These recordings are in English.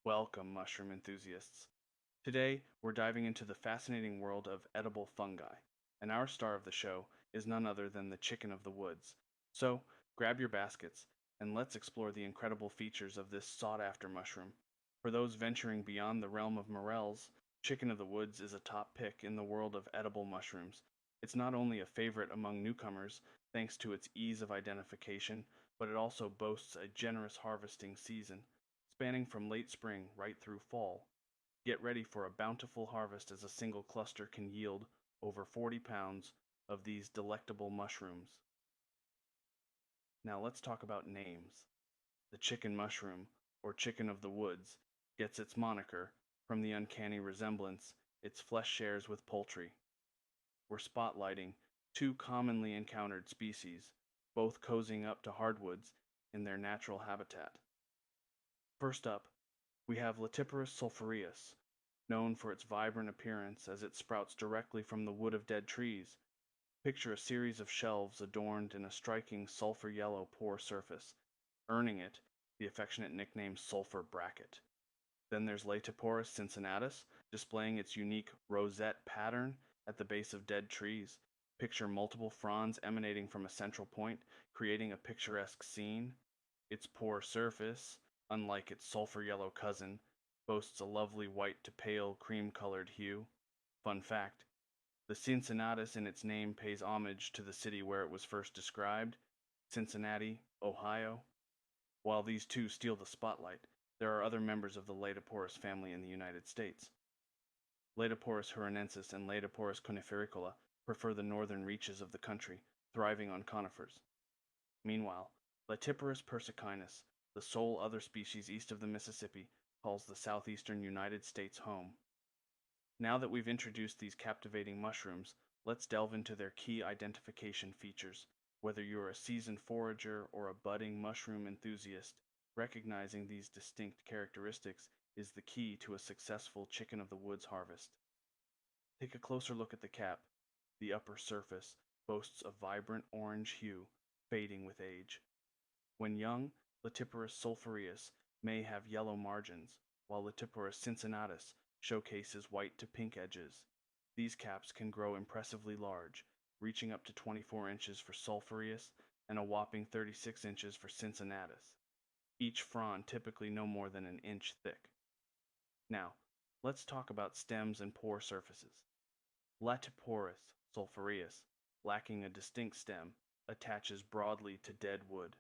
Welcome, mushroom enthusiasts. Today, we're diving into the fascinating world of edible fungi, and our star of the show is none other than the chicken of the woods. So, grab your baskets, and let's explore the incredible features of this sought after mushroom. For those venturing beyond the realm of morels, chicken of the woods is a top pick in the world of edible mushrooms. It's not only a favorite among newcomers, thanks to its ease of identification, but it also boasts a generous harvesting season spanning from late spring right through fall. Get ready for a bountiful harvest as a single cluster can yield over 40 pounds of these delectable mushrooms. Now let's talk about names. The chicken mushroom, or chicken of the woods, gets its moniker from the uncanny resemblance its flesh shares with poultry. We're spotlighting two commonly encountered species, both cozying up to hardwoods in their natural habitat. First up, we have Latiparus sulphureus, known for its vibrant appearance as it sprouts directly from the wood of dead trees. Picture a series of shelves adorned in a striking sulfur yellow pore surface, earning it the affectionate nickname sulfur bracket. Then there's Latiporus cincinnatus, displaying its unique rosette pattern at the base of dead trees. Picture multiple fronds emanating from a central point, creating a picturesque scene. Its pore surface, unlike its sulfur yellow cousin, boasts a lovely white to pale cream colored hue. Fun fact: the Cincinnatus in its name pays homage to the city where it was first described, Cincinnati, Ohio. While these two steal the spotlight, there are other members of the Laetoporus family in the United States. Laetoporus huronensis and Laetoporus conifericola prefer the northern reaches of the country, thriving on conifers. Meanwhile, Latiparus persicinus, the sole other species east of the Mississippi, calls the southeastern United States home. Now that we've introduced these captivating mushrooms, let's delve into their key identification features. Whether you're a seasoned forager or a budding mushroom enthusiast, recognizing these distinct characteristics is the key to a successful chicken of the woods harvest. Take a closer look at the cap. The upper surface boasts a vibrant orange hue, fading with age. When young, Latiparus sulphureus may have yellow margins, while Latiparus cincinnatus showcases white to pink edges. These caps can grow impressively large, reaching up to 24 inches for sulphureus and a whopping 36 inches for cincinnatus, each frond typically no more than an inch thick. Now, let's talk about stems and pore surfaces. Latiporus sulphureus, lacking a distinct stem, attaches broadly to dead wood.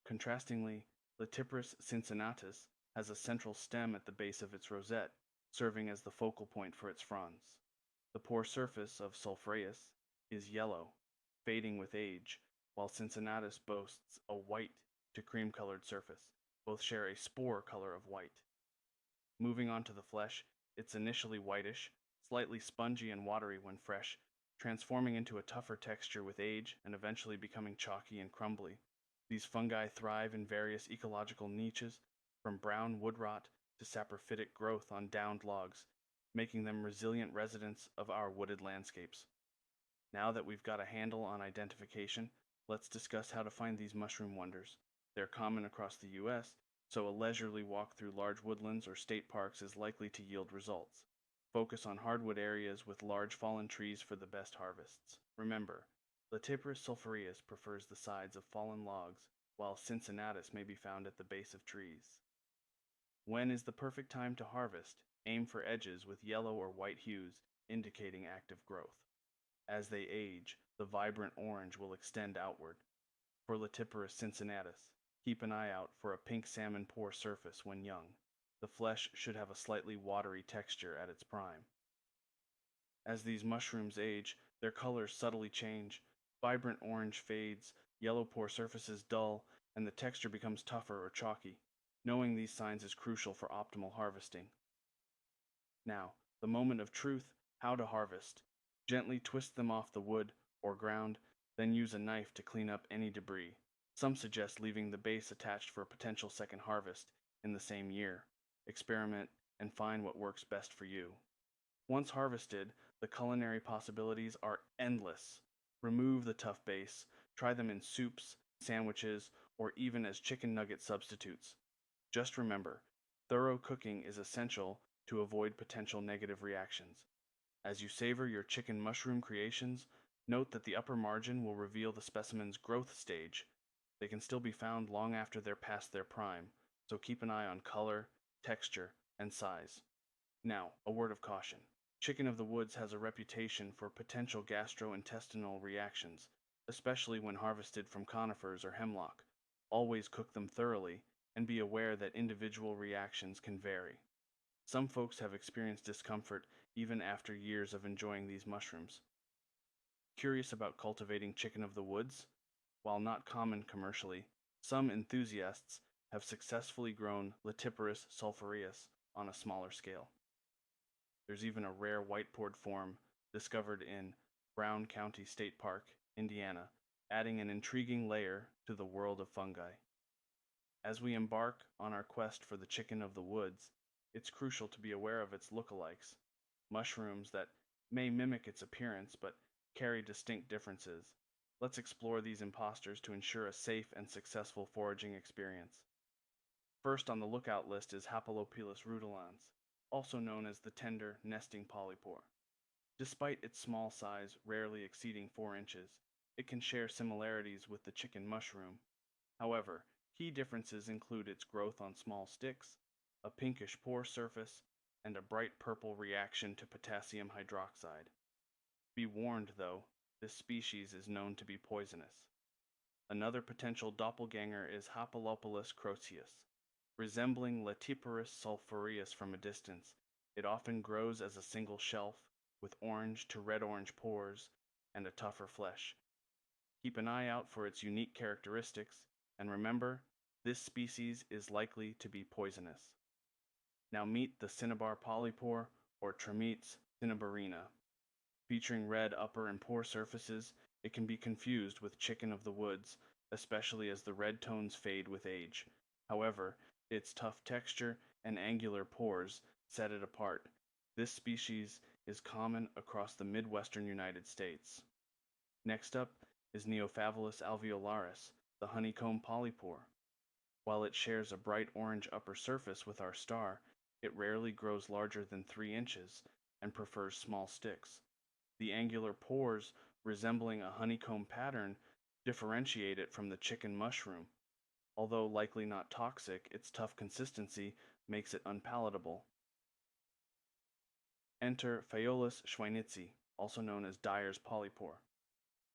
Contrastingly, Latiparus cincinnatus has a central stem at the base of its rosette, serving as the focal point for its fronds. The pore surface of sulphureus is yellow, fading with age, while cincinnatus boasts a white to cream-colored surface. Both share a spore color of white. Moving on to the flesh, it's initially whitish, slightly spongy and watery when fresh, transforming into a tougher texture with age and eventually becoming chalky and crumbly. These fungi thrive in various ecological niches, from brown wood rot to saprophytic growth on downed logs, making them resilient residents of our wooded landscapes. Now that we've got a handle on identification, let's discuss how to find these mushroom wonders. They're common across the US, so a leisurely walk through large woodlands or state parks is likely to yield results. Focus on hardwood areas with large fallen trees for the best harvests. Remember, Latiparus sulphureus prefers the sides of fallen logs, while cincinnatus may be found at the base of trees. When is the perfect time to harvest? Aim for edges with yellow or white hues, indicating active growth. As they age, the vibrant orange will extend outward. For Latiparus cincinnatus, keep an eye out for a pink salmon pore surface when young. The flesh should have a slightly watery texture at its prime. As these mushrooms age, their colors subtly change. Vibrant orange fades, yellow pore surfaces dull, and the texture becomes tougher or chalky. Knowing these signs is crucial for optimal harvesting. Now, the moment of truth: how to harvest. Gently twist them off the wood or ground, then use a knife to clean up any debris. Some suggest leaving the base attached for a potential second harvest in the same year. Experiment and find what works best for you. Once harvested, the culinary possibilities are endless. Remove the tough base, try them in soups, sandwiches, or even as chicken nugget substitutes. Just remember, Thorough cooking is essential to avoid potential negative reactions. As you savor your chicken mushroom creations, note that the upper margin will reveal the specimen's growth stage. They can still be found long after they're past their prime, so keep an eye on color, texture, and size. Now, a word of caution. Chicken of the woods has a reputation for potential gastrointestinal reactions, especially when harvested from conifers or hemlock. Always cook them thoroughly, and be aware that individual reactions can vary. Some folks have experienced discomfort even after years of enjoying these mushrooms. Curious about cultivating chicken of the woods? While not common commercially, some enthusiasts have successfully grown Latiparus sulphureus on a smaller scale. There's even a rare white-pored form discovered in Brown County State Park, Indiana, adding an intriguing layer to the world of fungi. As we embark on our quest for the chicken of the woods, it's crucial to be aware of its lookalikes, mushrooms that may mimic its appearance but carry distinct differences. Let's explore these imposters to ensure a safe and successful foraging experience. First on the lookout list is Hapalopilus rudolans, also known as the tender nesting polypore. Despite its small size, rarely exceeding 4 inches, it can share similarities with the chicken mushroom. However, key differences include its growth on small sticks, a pinkish pore surface, and a bright purple reaction to potassium hydroxide. Be warned, though, this species is known to be poisonous. Another potential doppelganger is Hapalopilus croceus. Resembling Latiparus sulphureus from a distance, it often grows as a single shelf, with orange to red-orange pores and a tougher flesh. Keep an eye out for its unique characteristics, and remember, this species is likely to be poisonous. Now meet the cinnabar polypore, or Trametes cinnabarina. Featuring red upper and pore surfaces, it can be confused with chicken of the woods, especially as the red tones fade with age. However, its tough texture and angular pores set it apart. This species is common across the Midwestern United States. Next up is Neophavelus alveolaris, the honeycomb polypore. While it shares a bright orange upper surface with our star, it rarely grows larger than 3 inches and prefers small sticks. The angular pores, resembling a honeycomb pattern, differentiate it from the chicken mushroom. Although likely not toxic, its tough consistency makes it unpalatable. Enter Phaeolus schweinitzi, also known as Dyer's polypore.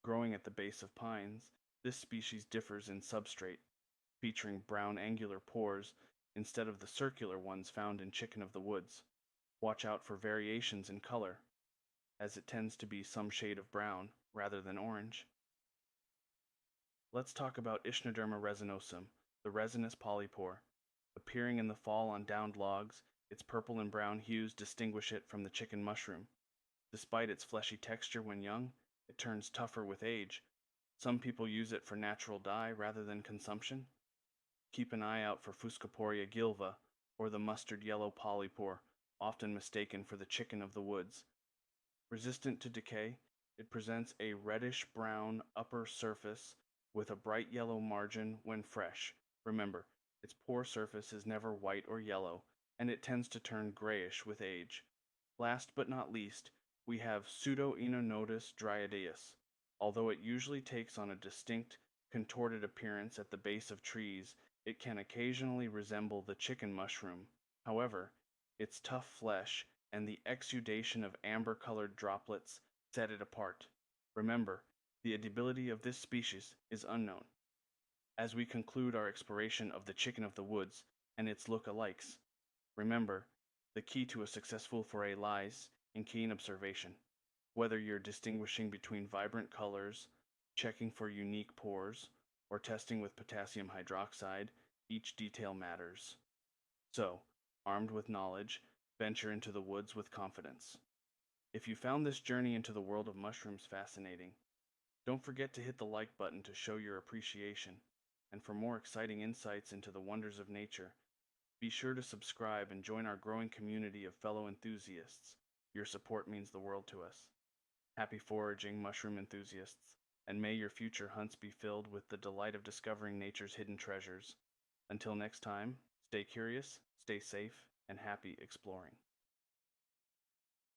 Growing at the base of pines, this species differs in substrate, featuring brown angular pores instead of the circular ones found in chicken of the woods. Watch out for variations in color, as it tends to be some shade of brown rather than orange. Let's talk about Ichnoderma resinosum, the resinous polypore. Appearing in the fall on downed logs, its purple and brown hues distinguish it from the chicken mushroom. Despite its fleshy texture when young, it turns tougher with age. Some people use it for natural dye rather than consumption. Keep an eye out for Fuscoporia gilva, or the mustard yellow polypore, often mistaken for the chicken of the woods. Resistant to decay, it presents a reddish-brown upper surface with a bright yellow margin when fresh. Remember, its pore surface is never white or yellow, and it tends to turn grayish with age. Last but not least, we have Pseudoeninotus dryadius. Although it usually takes on a distinct, contorted appearance at the base of trees, it can occasionally resemble the chicken mushroom. However, its tough flesh and the exudation of amber-colored droplets set it apart. Remember, the edibility of this species is unknown. As we conclude our exploration of the chicken of the woods and its look-alikes, remember, the key to a successful foray lies in keen observation. Whether you're distinguishing between vibrant colors, checking for unique pores, or testing with potassium hydroxide, each detail matters. So, armed with knowledge, venture into the woods with confidence. If you found this journey into the world of mushrooms fascinating, don't forget to hit the like button to show your appreciation. And for more exciting insights into the wonders of nature, be sure to subscribe and join our growing community of fellow enthusiasts. Your support means the world to us. Happy foraging, mushroom enthusiasts, and may your future hunts be filled with the delight of discovering nature's hidden treasures. Until next time, Stay curious, stay safe, and happy exploring.